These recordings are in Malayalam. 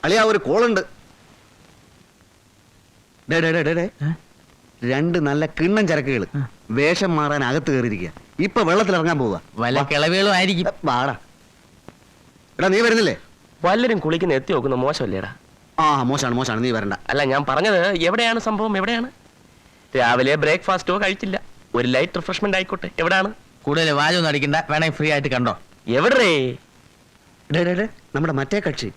അളിയാ ഒരു കോളുണ്ട്. രണ്ട് നല്ല കിണ്ണം ചരക്കുകൾ വേഷം മാറാൻ അകത്ത് കയറിയിരിക്കുക. ഇപ്പൊ വെള്ളത്തിൽ ഇറങ്ങാൻ പോവുക. വല്ല കിളവുകളും ആയിരിക്കും. വാടാ. എടാ നീ വരുന്നില്ലേ? വല്ലരും കുളിക്കുന്ന എത്തി നോക്കുന്ന മോശമല്ലേടാ? ആ മോശമാണ്, നീ വരണ്ട. അല്ല ഞാൻ പറഞ്ഞത് എവിടെയാണ് സംഭവം? എവിടെയാണ്? രാവിലെ ബ്രേക്ക്ഫാസ്റ്റോ കഴിച്ചില്ല, ഒരു ലൈറ്റ് റിഫ്രഷ്മെന്റ് ആയിക്കോട്ടെ. എവിടെയാണ്? കൂടുതൽ വാചൊന്നും അടിക്കണ്ട, വേണമെങ്കിൽ ഫ്രീ ആയിട്ട് കണ്ടോ. എവിടെ? നമ്മുടെ മറ്റേ കക്ഷി.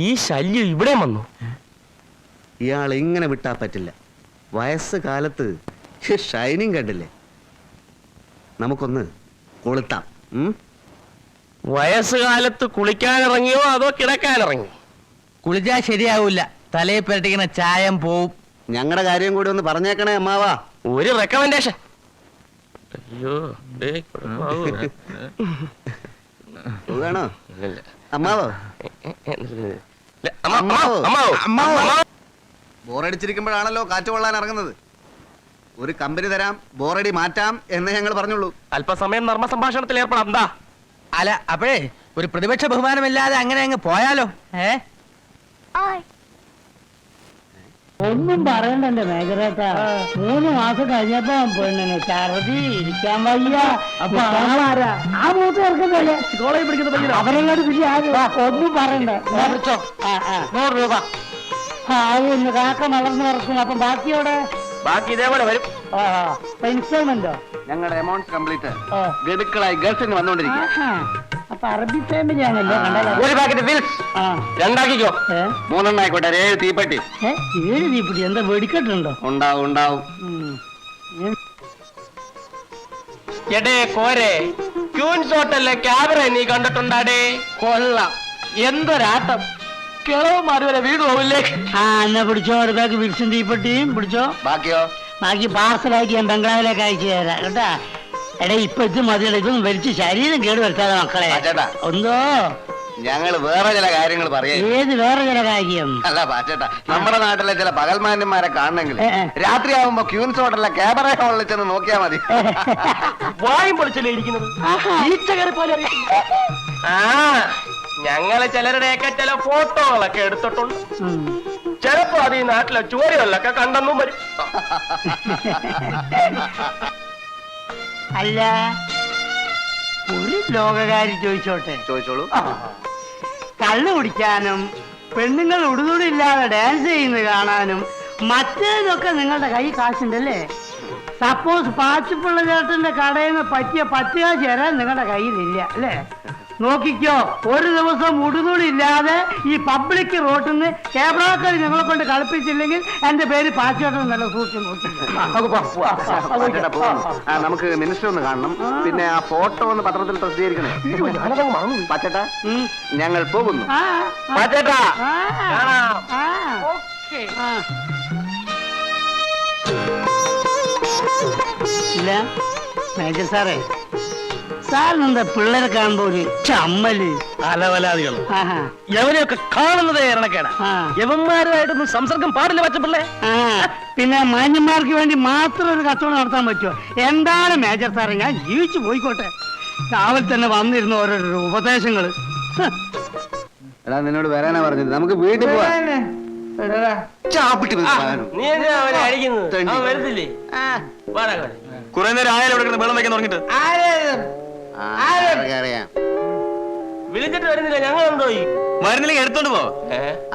ഈ ശല്യം ഇവിടെ വന്നു. ഇയാൾ ഇങ്ങനെ വിട്ടാ പറ്റില്ല. വയസ്സ് കാലത്ത് ഷൈനിങ് കണ്ടില്ലേ? നമുക്കൊന്ന് കൊളുത്താം. വയസ്സുകാലത്ത് കുളിക്കാനിറങ്ങിയോ അതോ കിടക്കാനിറങ്ങി? കുളിച്ചാൽ ശരിയാവൂല, തലയിൽ പുരട്ടിക്കുന്ന ചായം പോവും. ഞങ്ങളുടെ കാര്യം കൂടി ഒന്ന് പറഞ്ഞേക്കണേ അമ്മാവാ. ഒരു റെക്കമെൻഡേഷൻ. അയ്യോ വേണോ അമ്മാവോ? ബോറടിച്ചിരിക്കുമ്പോഴാണല്ലോ കാറ്റ് കൊള്ളാൻ ഇറങ്ങുന്നത്. ഒരു കമ്പനി തരാം, ബോറടി മാറ്റാം എന്ന് ഞങ്ങൾ പറഞ്ഞുള്ളൂ. അല്പസമയം നർമ്മ സംഭാഷണത്തിൽ ഏർപ്പെടാം. എന്താ? അല്ല അപ്പോഴേ ഒരു പ്രതിപക്ഷ ബഹുമാനമില്ലാതെ അങ്ങനെ അങ്ങ് പോയാലോ? ഒന്നും പറയണ്ടല്ലേ മേജറേട്ടാ. 3 മാസം കഴിഞ്ഞപ്പോ പെണ്ണിന് ഛർദി, ഇരിക്കാൻ വയ്യ. അപ്പൊ ആ മൂത്ത് ചേർക്കുന്നല്ലേ കോളേജ് പഠിക്കുന്ന അവരെല്ലാരും വലിയ ഒന്നും പറയണ്ട. 100 രൂപ ഒന്ന് കാക്ക വളർന്നു നടക്കും. അപ്പം ബാക്കിയോടെ ബാക്കി ഇതേപോലെ വരും. ഇൻസ്റ്റാൾമെന്റോ? ഞങ്ങളുടെ എമൗണ്ട് കംപ്ലീറ്റ് ഗഡുക്കളായി ഗൾഫിൽ വന്നോണ്ടിരിക്കുക. അപ്പൊ അറബി ഫാമിലി ആണല്ലോ. ഒരു പാക്കറ്റ് ബിൽസ് രണ്ടാക്കിക്കോ. 3 ആയിക്കോട്ടെ. 7 തീപ്പെട്ടി. 7 തീപ്പെട്ടി? എന്താ വെടിക്കെട്ടുണ്ടോ? ഉണ്ടാവും. എടേ കോരെ, ക്യൂൻസ് ഹോട്ടലിലെ ക്യാമറ നീ കണ്ടിട്ടുണ്ടാടേ? കൊള്ളാം, എന്തൊരാട്ടം. കിളവന്മാര് വരെ വീട് പോവില്ലേ? എന്നാ പിടിച്ചോ, ഒരു ബാഗ് വിൽസും തീപ്പെട്ടിയും പിടിച്ചോ. ബാക്കി പാർസലായിട്ട് ഞാൻ ബംഗ്ലാവിലേക്ക് അയച്ചു തരാം കേട്ടാ. എടേ ഇപ്പൊ ഇത് മതിയല്ല, ഇതൊന്നും വലിച്ച് ശരീരം കേട് വരുത്താതെ മക്കളെ. ഒന്നോ ഞങ്ങൾ വേറെ ചില കാര്യങ്ങൾ പറയാം. ഏത് വേറെ ചില കാര്യം? അല്ല പാച്ചേട്ടാ, നമ്മുടെ നാട്ടിലെ ചില പകൽമാന്യന്മാരെ കാണണമെങ്കിൽ രാത്രിയാവുമ്പോ ക്യൂൻസ് ഹോട്ടലിലെ ക്യാമറ ഹോളിൽ ചെന്ന് നോക്കിയാ മതി. വായും പൊളിച്ചല്ലേ ഇരിക്കുന്നത്. ഞങ്ങള് ചിലരുടെയൊക്കെ ചില ഫോട്ടോകളൊക്കെ എടുത്തിട്ടുണ്ട്. ചിലപ്പോ അത് ഈ നാട്ടിലെ ചുവരുകളിലൊക്കെ കണ്ടെന്നും വരും. അല്ല, ഒരു ലോകകാരി ചോദിച്ചോളൂ. കള്ളു കുടിക്കാനും പെണ്ണുങ്ങൾ ഉടുതുടില്ലാതെ ഡാൻസ് ചെയ്യുന്നത് കാണാനും മറ്റേതൊക്കെ നിങ്ങളുടെ കൈ കാശുണ്ടല്ലേ? സപ്പോസ് പാച്ചിപ്പിള്ള ചേട്ടന്റെ കടയിൽ നിന്ന് പറ്റിയ 10 കാശ് തരാൻ നിങ്ങളുടെ കയ്യിലില്ല അല്ലേ? നോക്കിക്കോ, ഒരു ദിവസം ഉടുതുടില്ലാതെ ഈ പബ്ലിക് റോട്ടിൽ നിന്ന് ക്യാമറക്കാർ നിങ്ങളെ കൊണ്ട് കളിപ്പിച്ചില്ലെങ്കിൽ എന്റെ പേര് പാച്ചേട്ടൻ നല്ല സൂക്ഷിച്ചു നോക്കി. നമുക്ക് മിനിസ്റ്റർ ഒന്ന് കാണണം. പിന്നെ ആ ഫോട്ടോ ഒന്ന് പത്രത്തിൽ പ്രസിദ്ധീകരിക്കണേ. പാച്ചേട്ടാ, ഞങ്ങൾ പോകുന്നു. പാച്ചേട്ടാ ഇല്ല മേജർ സാറേ, സാറിനെന്താ പിള്ളേരെ കാണുമ്പോ ഒരു ചമ്മല്? അലവലാദികൾ എവരെയൊക്കെ കാണുന്നതേ ഇറണക്കേടാ. യവന്മാരുമായിട്ടൊന്നും സംസർഗം പാടില്ല പച്ചപ്പിള്ളേ. പിന്നെ മാന്യന്മാർക്ക് വേണ്ടി മാത്രം ഒരു കച്ചവടം നടത്താൻ പറ്റുമോ? എന്താണ് മേജർ സാറേ, ഞാൻ ജീവിച്ചു പോയിക്കോട്ടെ. രാവിലെ തന്നെ വന്നിരുന്നു ഓരോരോ ഉപദേശങ്ങള്. എടാ നിന്നോട് വരാനാ പറഞ്ഞത്, നമുക്ക് വീട്ടിൽ പോവാൻ. കുറെ നേരം ആയാലും ഇവിടെ വെള്ളം വെക്കാൻ തുടങ്ങിട്ട് വിളിച്ചിട്ട് വരുന്നില്ല. ഞങ്ങൾ എന്തോ വരുന്നില്ലെങ്കിൽ എടുത്തോണ്ട് പോ.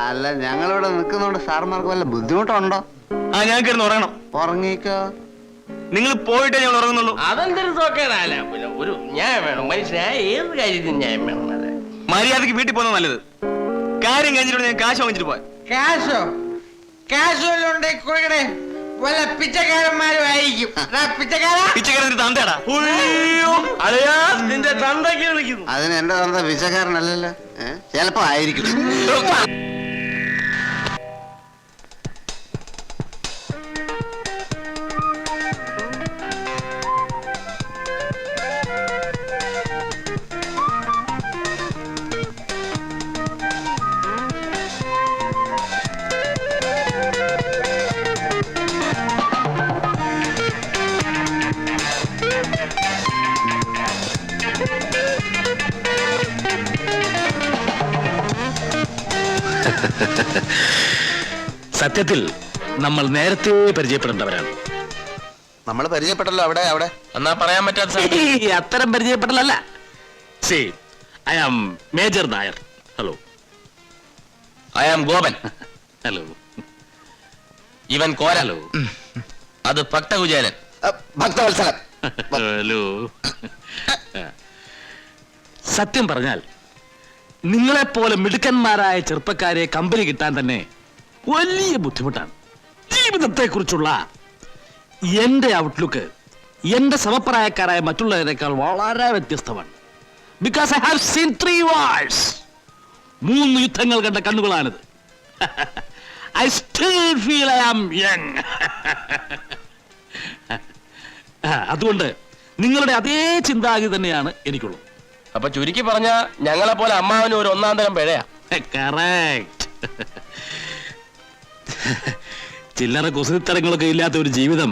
അല്ല, ഞങ്ങളിവിടെ നിൽക്കുന്നോണ്ട് സാർമാർക്ക് വല്ല ബുദ്ധിമുട്ടുണ്ടോ? ഞങ്ങൾക്ക് ഇരുന്ന് ഉറങ്ങണം. ഉറങ്ങിക്കോ, നിങ്ങൾ പോയിട്ടേ ഞങ്ങൾ ഉറങ്ങുന്നുള്ളൂ. അതെന്തൊരു സോക്കേടല്ല. ഒരു ന്യായം വേണം മനുഷ്യനായ ഏത് കാര്യത്തിന് ന്യായം വേണം. മര്യാദക്ക് വീട്ടിൽ പോകുന്നത് നല്ലത്. കാര്യം കഴിഞ്ഞിട്ട് ഞാൻ കാശ് വാങ്ങിച്ചിട്ട് പോവാൻ. കാശോ കൊടുക്കണേ. വല്ല പിച്ചക്കാരന്മാരും ആയിരിക്കും. പിച്ചക്കാരൻ തന്തേടാ. നിന്റെ തന്തയ്ക്ക് വിളിക്കുന്നു. അതിന് എന്റെ തന്ത പിച്ചക്കാരനല്ലല്ലോ. ചിലപ്പോ ആയിരിക്കും. സത്യത്തിൽ നമ്മൾ നേരത്തെ പരിചയപ്പെടേണ്ടവരാണ്. നമ്മൾ പരിചയപ്പെട്ടല്ലോ. അവിടെ അവിടെ എന്നാ പറയാൻ പറ്റാത്ത അത്തരം പരിചയപ്പെടലല്ല. Say I am major Nair. Hello. I am Gopan. Hello. ഇവൻ കോരലോ, അത് ഭക്തകുചേരൻ. ഭക്തവത്സലൻ. ഹലോ. സത്യം പറഞ്ഞാൽ നിങ്ങളെപ്പോലെ മിടുക്കന്മാരായ ചെറുപ്പക്കാരെ കമ്പനി കിട്ടാൻ തന്നെ വലിയ ബുദ്ധിമുട്ടാണ്. ജീവിതത്തെക്കുറിച്ചുള്ള എന്റെ ഔട്ട്ലുക്ക് എന്റെ സമപ്രായക്കാരായ മറ്റുള്ളവരെക്കാൾ വളരെ വ്യത്യസ്തമാണ്. Because I have seen 3 wars. 3 യുദ്ധങ്ങൾ കണ്ട കണ്ണുകളാണിത്. I still feel I am young. അതുകൊണ്ട് നിങ്ങളുടെ അതേ ചിന്താഗതി തന്നെയാണ് എനിക്കുള്ളത്. അപ്പൊ ചുരുക്കി പറഞ്ഞ ഞങ്ങളെ പോലെ അമ്മാവന് ഒരു 1-ാം തരം പിഴയാ. കറക്റ്റ്. ചില്ലറ കുസൃത്തരങ്ങളൊക്കെ ഇല്ലാത്ത ഒരു ജീവിതം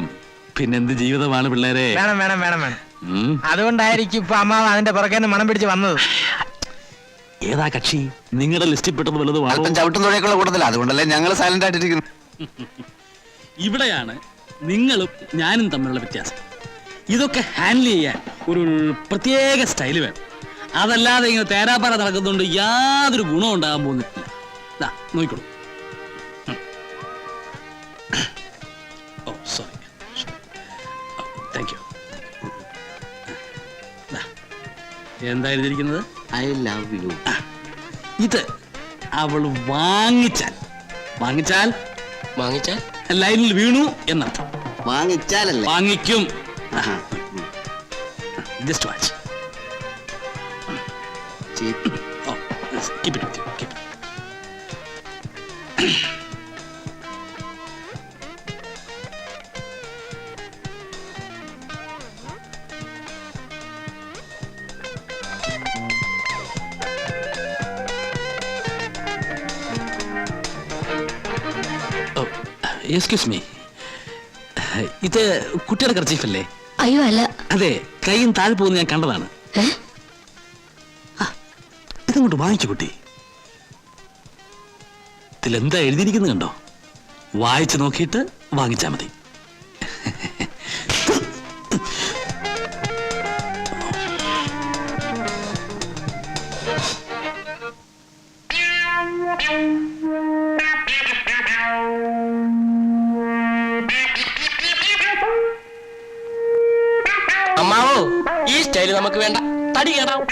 പിന്നെന്ത് ജീവിതമാണ് പിള്ളേരെ? വേണം വേണം വേണം വേണം. അതുകൊണ്ടായിരിക്കും ഇപ്പൊ അമ്മാവ് അതിന്റെ പുറകെ മണം പിടിച്ച് വന്നത്. ഏതാ കക്ഷി? നിങ്ങളുടെ ലിസ്റ്റിൽ പെട്ടത് വല്ലതും അല്പം ചവിട്ടും തുഴയൊക്കെയുള്ള കൂട്ടത്തില്ല. അതുകൊണ്ടല്ലേ ഞങ്ങൾ സൈലന്റ് ആയിട്ടിരിക്കുന്നു. ഇവിടെയാണ് നിങ്ങളും ഞാനും തമ്മിലുള്ള വ്യത്യാസം. ഇതൊക്കെ ഹാൻഡിൽ ചെയ്യാൻ ഒരു പ്രത്യേക സ്റ്റൈല് വേണം. അതല്ലാതെ ഇങ്ങനെ തേരാപ്പാറ നടക്കുന്നുണ്ട് യാതൊരു ഗുണവും ഉണ്ടാകാൻ പോകുന്നില്ല. നോക്കിക്കോളൂ. ഓ സോറി. Thank you. എന്താ എഴുതിയിരിക്കുന്നത്? I love you. ഇത് അവള് വാങ്ങിച്ചാൽ വാങ്ങിച്ചാൽ ലൈനിൽ വീണു എന്നർത്ഥം. വാങ്ങിച്ചാലല്ലേ? വാങ്ങിക്കും. Just watch. Oh, yes. Keep it with you. Keep it. Oh, excuse me. ഇത് കുട്ടിയുടെ കർച്ചീഫല്ലേ? അയ്യോ അല്ല. അതെ, കൈയും താഴെ പോകുന്ന ഞാൻ കണ്ടതാണ്. ഇതങ്ങോട്ട് വാങ്ങിച്ചു കുട്ടി. ഇതിലെന്താ എഴുതിയിരിക്കുന്നത് കണ്ടോ? വായിച്ചു നോക്കിയിട്ട് വാങ്ങിച്ചാ മതി. അമ്മാവോ, ഈ സ്റ്റൈല് നമുക്ക് വേണ്ട. തടി കേടാവും.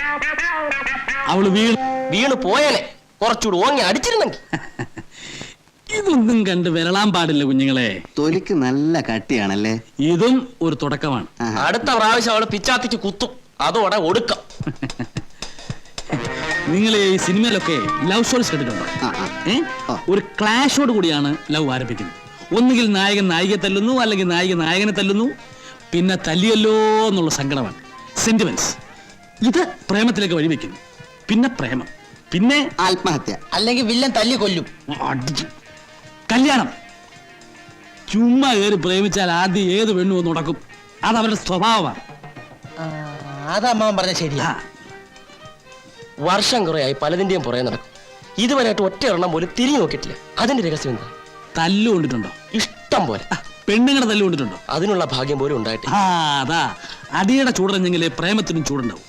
അവള് വീണ് പോയേനെ. കുറച്ചുകൂടി ഓങ്ങി അടിച്ചിരുന്നെങ്കിൽ. ഇതൊന്നും കണ്ട് വിരളാൻ പാടില്ല കുഞ്ഞുങ്ങളെ. തൊലിക്ക് നല്ല കട്ടിയാണല്ലേ? ഇതും ഒരു തുടക്കമാണ്. അടുത്ത പ്രാവശ്യം അവള് പിച്ചാത്തിക്ക് കുത്തും. അതോടെ ഒടുക്കം. നിങ്ങൾ ഈ സിനിമയിലൊക്കെ ലവ് സ്റ്റോറീസ് കേട്ടിട്ടുണ്ടോ? ഒരു ക്ലാഷോട് കൂടിയാണ് ലവ് ആരംഭിക്കുന്നത്. ഒന്നുകിൽ നായകൻ നായികയെ തല്ലുന്നു, അല്ലെങ്കിൽ നായിക നായകനെ തല്ലുന്നു. പിന്നെ തല്ലിയല്ലോ എന്നുള്ള സങ്കടമാണ്, സെന്റിമെന്റ്സ്. ഇത് പ്രേമത്തിലേക്ക് വഴിവെക്കുന്നു. പിന്നെ പ്രേമം, പിന്നെ ആത്മഹത്യ, അല്ലെങ്കിൽ വില്ലൻ തല്ലി കൊല്ലും. കല്യാണം. ചുമ്മാ കയറി പ്രേമിച്ചാൽ ആദ്യം ഏത് പെണ്ണു ഒന്ന് ഉടക്കും. അത് അവരുടെ സ്വഭാവമാണ്. അത് അമ്മാവൻ പറഞ്ഞ ശരിയാ. വർഷം കുറയായി പലതിന്റെയും പുറകെ നടക്കും. ഇതുവരെയായിട്ട് ഒറ്റ എണ്ണം പോലും തിരിഞ്ഞു നോക്കിയിട്ടില്ല. അതിന്റെ രഹസ്യം എന്താ? തല്ലു കൊണ്ടിട്ടുണ്ടോ? ഇഷ്ടം പോലെ. പെണ്ണുങ്ങളുടെ തല്ലു കൊണ്ടിട്ടുണ്ടോ? അതിനുള്ള ഭാഗ്യം പോലും ഉണ്ടായിട്ട്. അതാ അടിയുടെ ചൂടറിഞ്ഞെങ്കിലേ പ്രേമത്തിനും ചൂടുണ്ടാവും.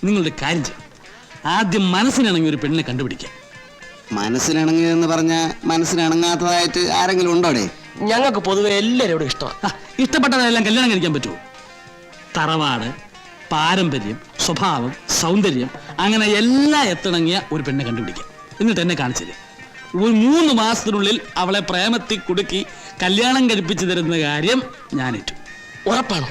നിങ്ങളുടെ കാര്യം ചെയ്യും. ആദ്യം മനസ്സിനിണങ്ങി ഒരു പെണ്ണിനെ കണ്ടുപിടിക്കാം. മനസ്സിനിണങ്ങിയെന്ന് പറഞ്ഞ മനസ്സിനിണങ്ങാത്തതായിട്ട് ആരെങ്കിലും ഉണ്ടോടെ? ഞങ്ങൾക്ക് പൊതുവെ എല്ലാവരോടും ഇഷ്ടമാണ്. ഇഷ്ടപ്പെട്ടതെല്ലാം കല്യാണം കഴിക്കാൻ പറ്റുമോ? തറവാട്, പാരമ്പര്യം, സ്വഭാവം, സൗന്ദര്യം, അങ്ങനെ എല്ലാം എത്തിണങ്ങിയ ഒരു പെണ്ണെ കണ്ടുപിടിക്കാം. എന്നിട്ട് എന്നെ കാണിച്ചില്ലേ, ഒരു 3 മാസത്തിനുള്ളിൽ അവളെ പ്രേമത്തിൽ കുടുക്കി കല്യാണം കഴിപ്പിച്ചു തരുന്ന കാര്യം ഞാനേറ്റു. ഉറപ്പാണ്.